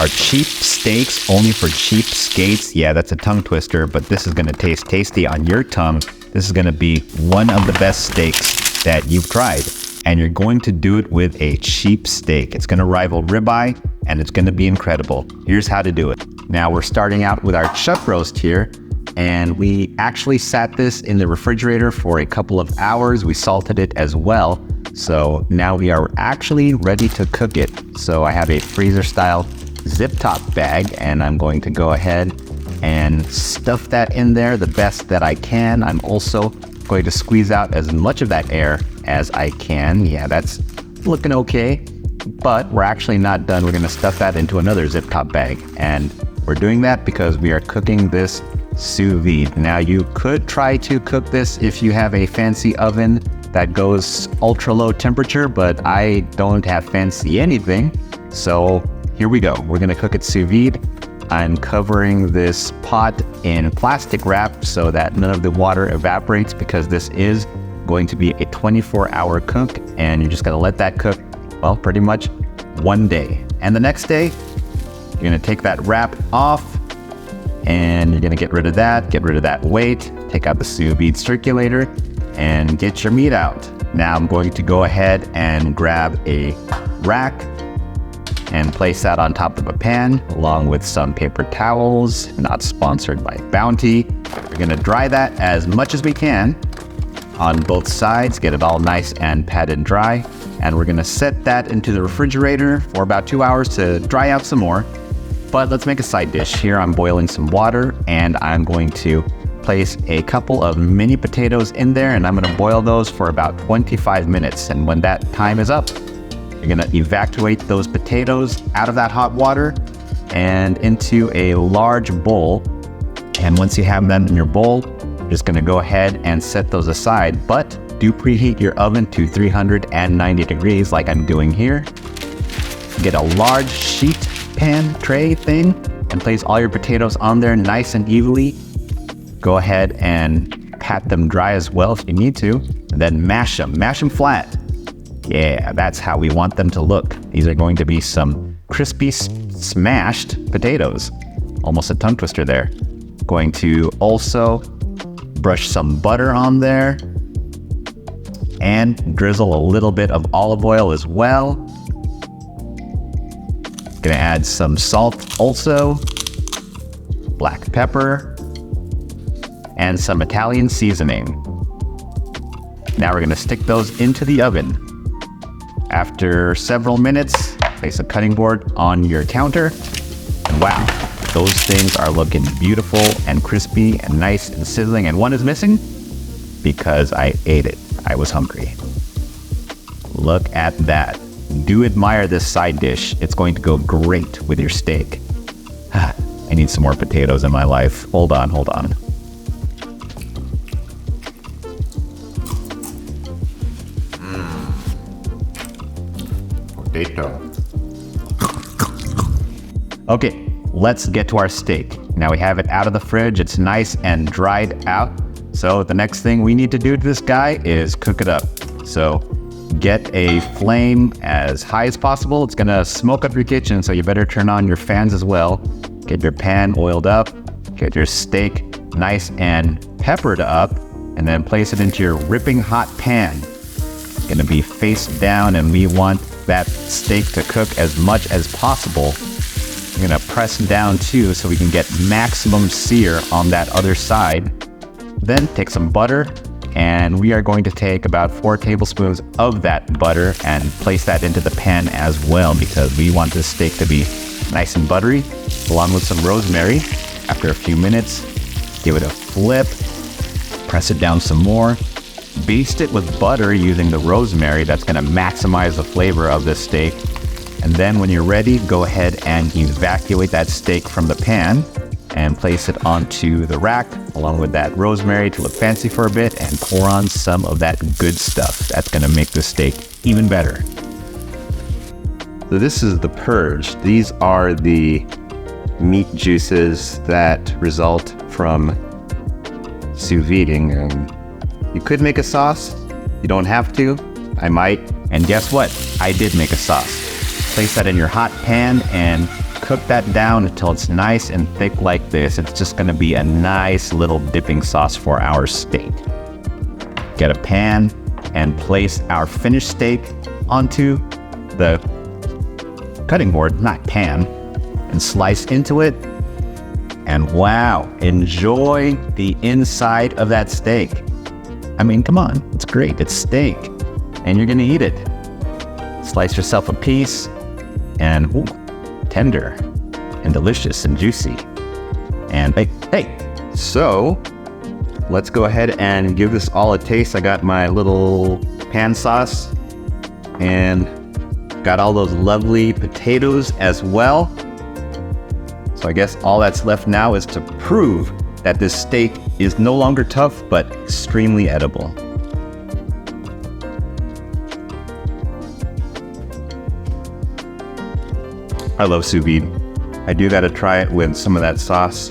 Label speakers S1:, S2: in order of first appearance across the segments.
S1: are cheap steaks only for cheap skates. Yeah, that's a tongue twister, but this is gonna taste tasty on your tongue. This is gonna be one of the best steaks that you've tried. And you're going to do it with a cheap steak. It's gonna rival ribeye, and it's gonna be incredible. Here's how to do it. Now we're starting out with our chuck roast here, and we actually sat this in the refrigerator for a couple of hours. We salted it as well. So now we are actually ready to cook it. So I have a freezer style zip top bag, and I'm going to go ahead and stuff that in there the best that I can. I'm also going to squeeze out as much of that air as I can. Yeah, that's looking okay, but we're actually not done. We're gonna stuff that into another zip top bag, and we're doing that because we are cooking this sous vide. Now you could try to cook this if you have a fancy oven that goes ultra low temperature, but I don't have fancy anything. So here we go. We're gonna cook it sous vide. I'm covering this pot in plastic wrap so that none of the water evaporates, because this is going to be a 24-hour cook, and you're just gonna let that cook, well, pretty much one day. And the next day, you're gonna take that wrap off, and you're gonna get rid of that weight, take out the sous vide circulator, and get your meat out. Now I'm going to go ahead and grab a rack and place that on top of a pan along with some paper towels, not sponsored by Bounty. We're gonna dry that as much as we can on both sides, get it all nice and padded dry. And we're gonna set that into the refrigerator for about 2 hours to dry out some more. But let's make a side dish. Here I'm boiling some water, and I'm going to place a couple of mini potatoes in there, and I'm gonna boil those for about 25 minutes. And when that time is up, you're gonna evacuate those potatoes out of that hot water and into a large bowl. And once you have them in your bowl, you're just gonna go ahead and set those aside, but do preheat your oven to 390 degrees like I'm doing here. Get a large sheet pan tray thing and place all your potatoes on there nice and evenly. Go ahead and pat them dry as well if you need to, and then mash them flat. Yeah, that's how we want them to look. These are going to be some crispy smashed potatoes. Almost a tongue twister there. Going to also brush some butter on there and drizzle a little bit of olive oil as well. Gonna add some salt also, black pepper, and some Italian seasoning. Now we're gonna stick those into the oven. After several minutes, place a cutting board on your counter, and wow, those things are looking beautiful and crispy and nice and sizzling. And one is missing because I ate it. I was hungry. Look at that. Do admire this side dish. It's going to go great with your steak. I need some more potatoes in my life. Hold on. Potato. Okay, let's get to our steak. Now we have it out of the fridge. It's nice and dried out. So the next thing we need to do to this guy is cook it up. So get a flame as high as possible. It's gonna smoke up your kitchen, so you better turn on your fans as well. Get your pan oiled up. Get your steak nice and peppered up, and then place it into your ripping hot pan. It's gonna be face down, and we want that steak to cook as much as possible. We're gonna press down too so we can get maximum sear on that other side. Then take some butter, and we are going to take about 4 tablespoons of that butter and place that into the pan as well, because we want this steak to be nice and buttery, along with some rosemary. After a few minutes, give it a flip, press it down some more, baste it with butter using the rosemary. That's gonna maximize the flavor of this steak. And then when you're ready, go ahead and evacuate that steak from the pan and place it onto the rack along with that rosemary to look fancy for a bit, and pour on some of that good stuff. That's gonna make the steak even better. So this is the purge. These are the meat juices that result from sous videing. You could make a sauce. You don't have to. I might. And guess what? I did make a sauce. Place that in your hot pan and cook that down until it's nice and thick like this. It's just gonna be a nice little dipping sauce for our steak. Get a pan and place our finished steak onto the cutting board, not pan, and slice into it. And wow, enjoy the inside of that steak. I mean, come on, it's great, it's steak, and you're gonna eat it. Slice yourself a piece, and ooh, tender, and delicious, and juicy. And hey, so let's go ahead and give this all a taste. I got my little pan sauce, and got all those lovely potatoes as well. So I guess all that's left now is to prove that this steak is no longer tough, but extremely edible. I love sous vide. I do gotta try it with some of that sauce.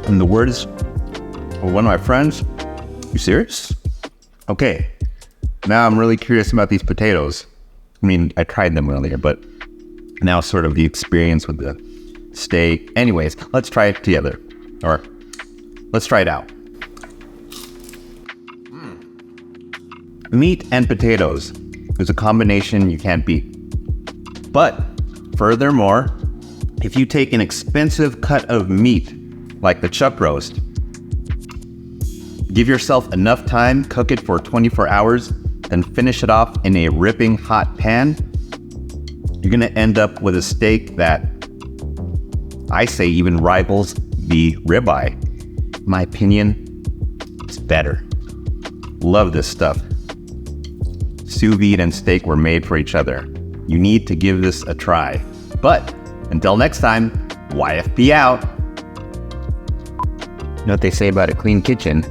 S1: In the words of one of my friends, you serious? Okay, now I'm really curious about these potatoes. I mean, I tried them earlier, but now sort of the experience with the steak. Anyways, let's try it together, or let's try it out. Meat and potatoes is a combination you can't beat. But furthermore, if you take an expensive cut of meat, like the chuck roast, give yourself enough time, cook it for 24 hours, then finish it off in a ripping hot pan, you're gonna end up with a steak that I say even rivals the ribeye. In my opinion, it's better. Love this stuff. Sous vide and steak were made for each other. You need to give this a try. But until next time, YFP out. You know what they say about a clean kitchen?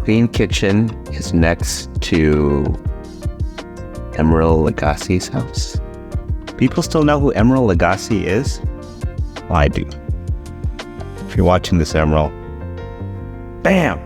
S1: Clean kitchen is next to Emeril Lagasse's house. People still know who Emeril Lagasse is? Well, I do. If you're watching this, Emeril, bam!